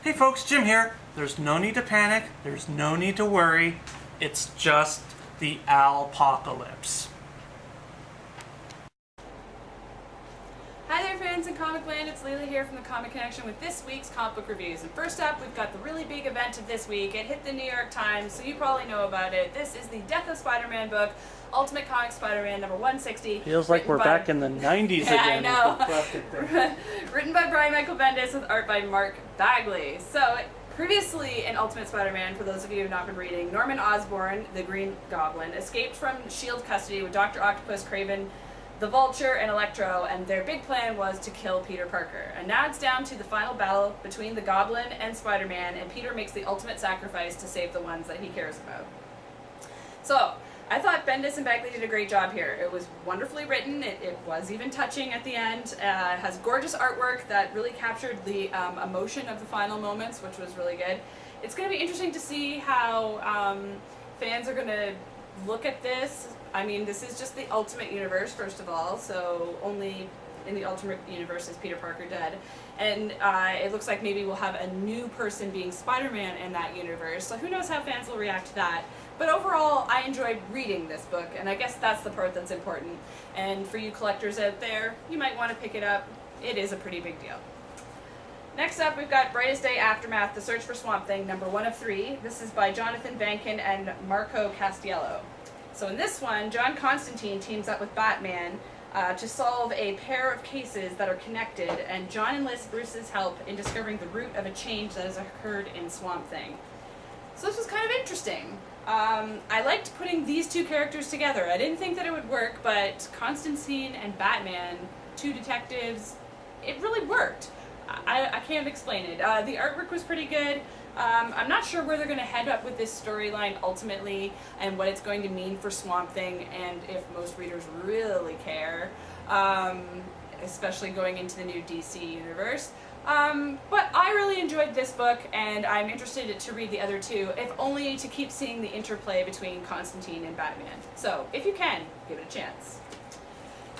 Hey folks, Jim here. There's no need to panic. There's no need to worry. It's just the Alpocalypse. Hi there fans in Comic Land, it's Leila here from the Comic Connection with this week's comic book reviews. And first up, we've got the really big event of this week. It hit the New York Times, so you probably know about it. This is the Death of Spider-Man book, Ultimate Comics Spider-Man number 160. Feels like we're back in the 90s again. Yeah, I know. Written by Brian Michael Bendis with art by Mark Bagley. So, previously in Ultimate Spider-Man, for those of you who have not been reading, Norman Osborn, the Green Goblin, escaped from S.H.I.E.L.D. custody with Dr. Octopus, Kraven, the Vulture, and Electro, and their big plan was to kill Peter Parker. And now it's down to the final battle between the Goblin and Spider-Man, and Peter makes the ultimate sacrifice to save the ones that he cares about. So, I thought Bendis and Bagley did a great job here. It was wonderfully written, it was even touching at the end. It has gorgeous artwork that really captured the emotion of the final moments, which was really good. It's going to be interesting to see how fans are going to look at this. I mean, this is just the Ultimate Universe, first of all, so only in the Ultimate Universe is Peter Parker dead. And it looks like maybe we'll have a new person being Spider-Man in that universe, so who knows how fans will react to that. But overall, I enjoyed reading this book, and I guess that's the part that's important. And for you collectors out there, you might want to pick it up. It is a pretty big deal. Next up, we've got Brightest Day Aftermath, The Search for Swamp Thing, number 1 of 3. This is by Jonathan Bankin and Marco Castiello. So in this one, John Constantine teams up with Batman to solve a pair of cases that are connected, and John enlists Bruce's help in discovering the root of a change that has occurred in Swamp Thing. So this was kind of interesting. I liked putting these two characters together. I didn't think that it would work, but Constantine and Batman, two detectives, it really worked. I can't explain it. The artwork was pretty good. I'm not sure where they're going to head up with this storyline ultimately and what it's going to mean for Swamp Thing and if most readers really care, especially going into the new DC universe. But I really enjoyed this book, and I'm interested to read the other two, if only to keep seeing the interplay between Constantine and Batman. So, if you can, give it a chance.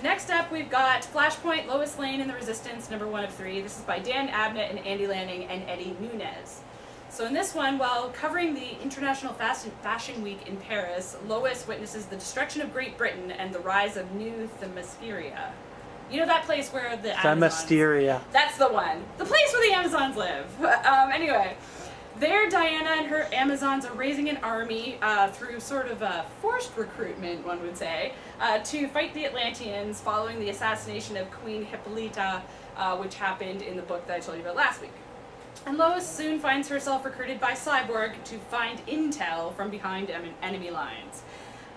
Next up, we've got Flashpoint, Lois Lane and the Resistance, number 1 of 3. This is by Dan Abnett and Andy Lanning and Eddie Nunez. So in this one, while covering the International Fashion Week in Paris, Lois witnesses the destruction of Great Britain and the rise of New Themyscira. You know that place where the Amazons... Themyscira. That's the one. The place where the Amazons live. Anyway, there Diana and her Amazons are raising an army through sort of a forced recruitment, one would say, to fight the Atlanteans following the assassination of Queen Hippolyta, which happened in the book that I told you about last week. And Lois soon finds herself recruited by Cyborg to find intel from behind enemy lines.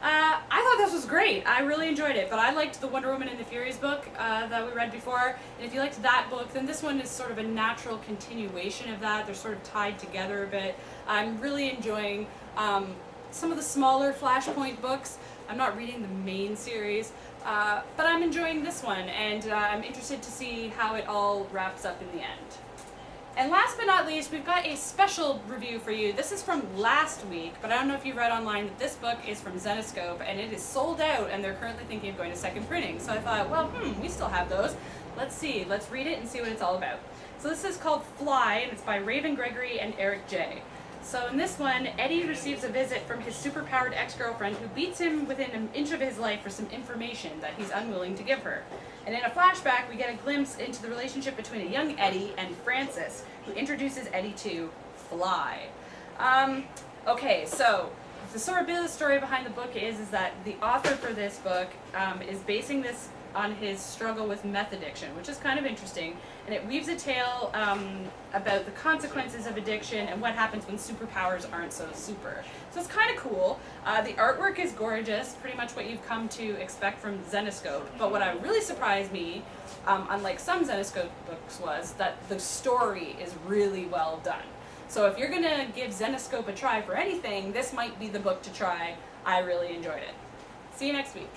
I thought this was great. I really enjoyed it, but I liked the Wonder Woman and the Furies book that we read before. And if you liked that book, then this one is sort of a natural continuation of that. They're sort of tied together a bit. I'm really enjoying some of the smaller Flashpoint books. I'm not reading the main series, but I'm enjoying this one, and I'm interested to see how it all wraps up in the end. And last but not least, we've got a special review for you. This is from last week, but I don't know if you read online that this book is from Zenescope, and it is sold out, and they're currently thinking of going to second printing. So I thought, well, we still have those. Let's see. Let's read it and see what it's all about. So this is called Fly, and it's by Raven Gregory and Eric J. So in this one, Eddie receives a visit from his superpowered ex-girlfriend who beats him within an inch of his life for some information that he's unwilling to give her. And in a flashback, we get a glimpse into the relationship between a young Eddie and Francis, who introduces Eddie to Fly. Okay, so the sort of bit of the story behind the book is that the author for this book is basing this on his struggle with meth addiction, which is kind of interesting, and it weaves a tale about the consequences of addiction and what happens when superpowers aren't so super. So it's kind of cool. The artwork is gorgeous, pretty much what you've come to expect from Zenescope, but what really surprised me, unlike some Zenescope books, was that the story is really well done. So if you're going to give Zenescope a try for anything, this might be the book to try. I really enjoyed it. See you next week.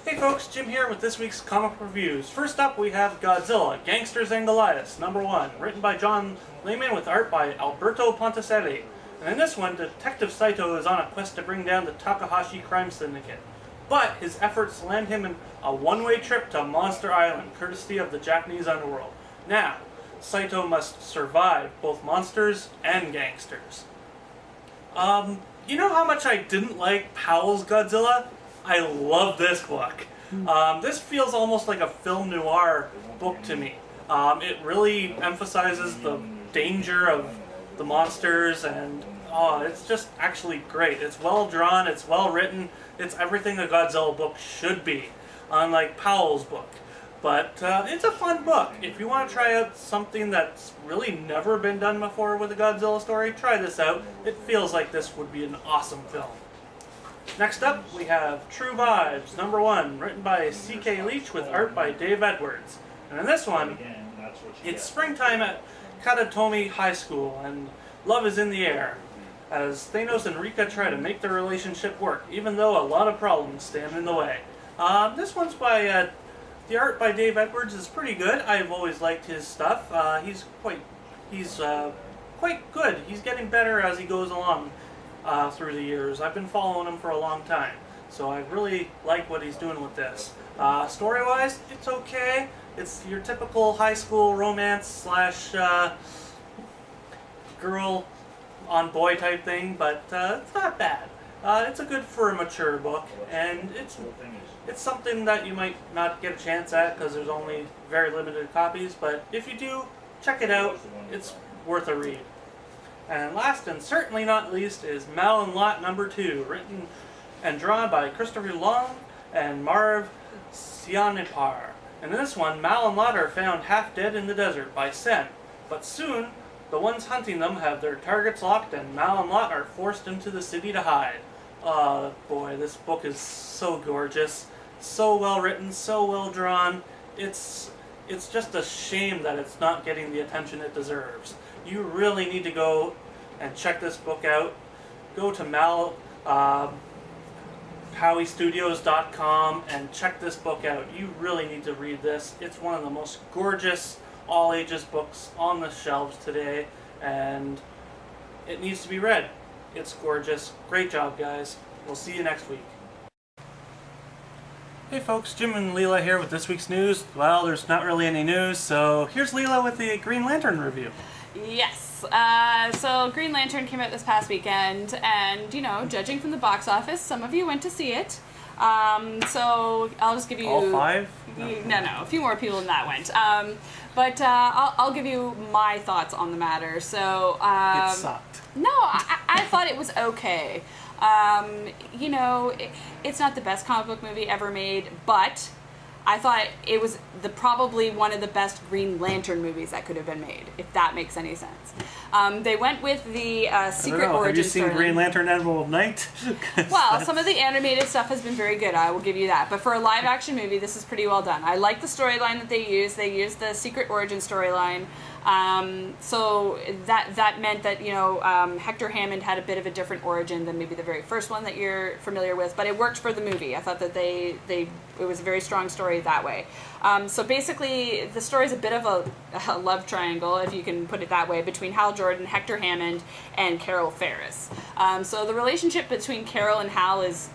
Hey folks, Jim here with this week's comic reviews. First up, we have Godzilla, Gangsters Goliaths, number 1, written by John Layman with art by Alberto Ponticelli. And in this one, Detective Saito is on a quest to bring down the Takahashi crime syndicate. But his efforts land him in a one-way trip to Monster Island, courtesy of the Japanese underworld. Now, Saito must survive both monsters and gangsters. You know how much I didn't like Powell's Godzilla? I love this book. This feels almost like a film noir book to me. It really emphasizes the danger of the monsters, and it's just actually great. It's well drawn, it's well written, it's everything a Godzilla book should be, unlike Powell's book. But it's a fun book. If you want to try out something that's really never been done before with a Godzilla story, try this out. It feels like this would be an awesome film. Next up, we have True Vibes, #1, written by C.K. Leach with art by Dave Edwards. And in this one, it's springtime at Katatomi High School, and love is in the air, as Thanos and Rika try to make their relationship work, even though a lot of problems stand in the way. This one's by... the art by Dave Edwards is pretty good. I've always liked his stuff. He's quite good. He's getting better as he goes along through the years. I've been following him for a long time, so I really like what he's doing with this. Story-wise, it's okay. It's your typical high school romance slash girl on boy type thing, but it's not bad. It's a good for a mature book, and it's something that you might not get a chance at because there's only very limited copies, but if you do, check it out. It's worth a read. And last and certainly not least is Mal and Lot #2, written and drawn by Christopher Long and Marv Sianipar. And in this one, Mal and Lot are found half dead in the desert by Sen, but soon the ones hunting them have their targets locked, and Mal and Lot are forced into the city to hide. Oh boy, this book is so gorgeous, so well written, so well drawn. It's just a shame that it's not getting the attention it deserves. You really need to go and check this book out. Go to PowieStudios.com and check this book out. You really need to read this. It's one of the most gorgeous all ages books on the shelves today, and it needs to be read. It's gorgeous. Great job, guys. We'll see you next week. Hey folks, Jim and Leila here with this week's news. Well, there's not really any news, so here's Leila with the Green Lantern review. Yes. So Green Lantern came out this past weekend, and, judging from the box office, some of you went to see it. So I'll just give you... All 5? No, a few more people than that went. But I'll give you my thoughts on the matter. So it sucked. No, I thought it was okay. It's not the best comic book movie ever made, but I thought it was probably one of the best Green Lantern movies that could have been made, if that makes any sense. They went with the secret origin story. Have you seen Green Lantern Admiral of Night? Well, some of the animated stuff has been very good, I will give you that. But for a live-action movie, this is pretty well done. I like the storyline that they used. They used the secret origin storyline. So that meant that, Hector Hammond had a bit of a different origin than maybe the very first one that you're familiar with, but it worked for the movie. I thought that it was a very strong story that way. So basically, the story is a bit of a love triangle, if you can put it that way, between Hal Jordan, Hector Hammond, and Carol Ferris. So the relationship between Carol and Hal is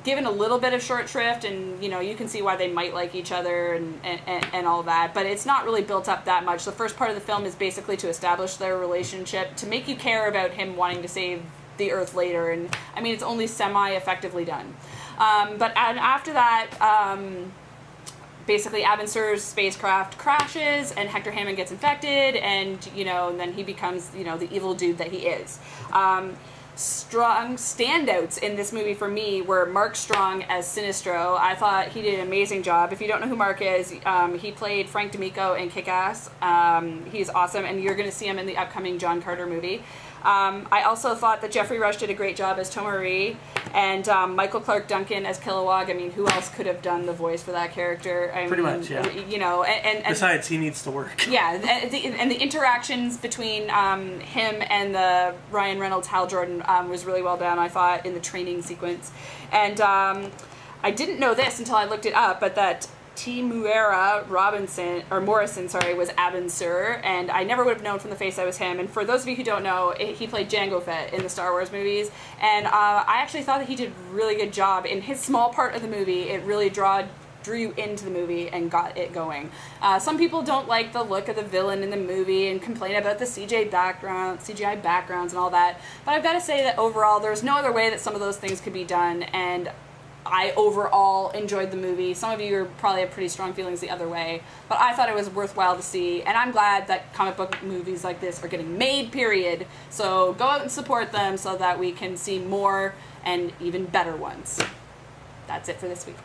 given a little bit of short shrift, and you can see why they might like each other and all that, but it's not really built up that much. The first part of the film is basically to establish their relationship, to make you care about him wanting to save the Earth later, and it's only semi-effectively done. But after that, basically Abin Sur's spacecraft crashes and Hector Hammond gets infected, and then he becomes the evil dude that he is. Strong standouts in this movie for me were Mark Strong as Sinestro. I thought he did an amazing job. If you don't know who Mark is, he played Frank D'Amico in Kick-Ass. He's awesome, and you're going to see him in the upcoming John Carter movie. I also thought that Jeffrey Rush did a great job as Tomari, and Michael Clark Duncan as Kilowog. Who else could have done the voice for that character? Pretty much, yeah. And besides, he needs to work. Yeah, and the interactions between him and the Ryan Reynolds Hal Jordan was really well done, I thought, in the training sequence. And I didn't know this until I looked it up, but that Temuera Morrison, was Abin Sur, and I never would have known from the face that was him. And for those of you who don't know, he played Jango Fett in the Star Wars movies, and I actually thought that he did a really good job in his small part of the movie. It really drew you into the movie and got it going. Some people don't like the look of the villain in the movie and complain about the CGI backgrounds and all that, but I've got to say that overall there's no other way that some of those things could be done, and I overall enjoyed the movie. Some of you probably have pretty strong feelings the other way, but I thought it was worthwhile to see, and I'm glad that comic book movies like this are getting made, period. So go out and support them so that we can see more and even better ones. That's it for this week.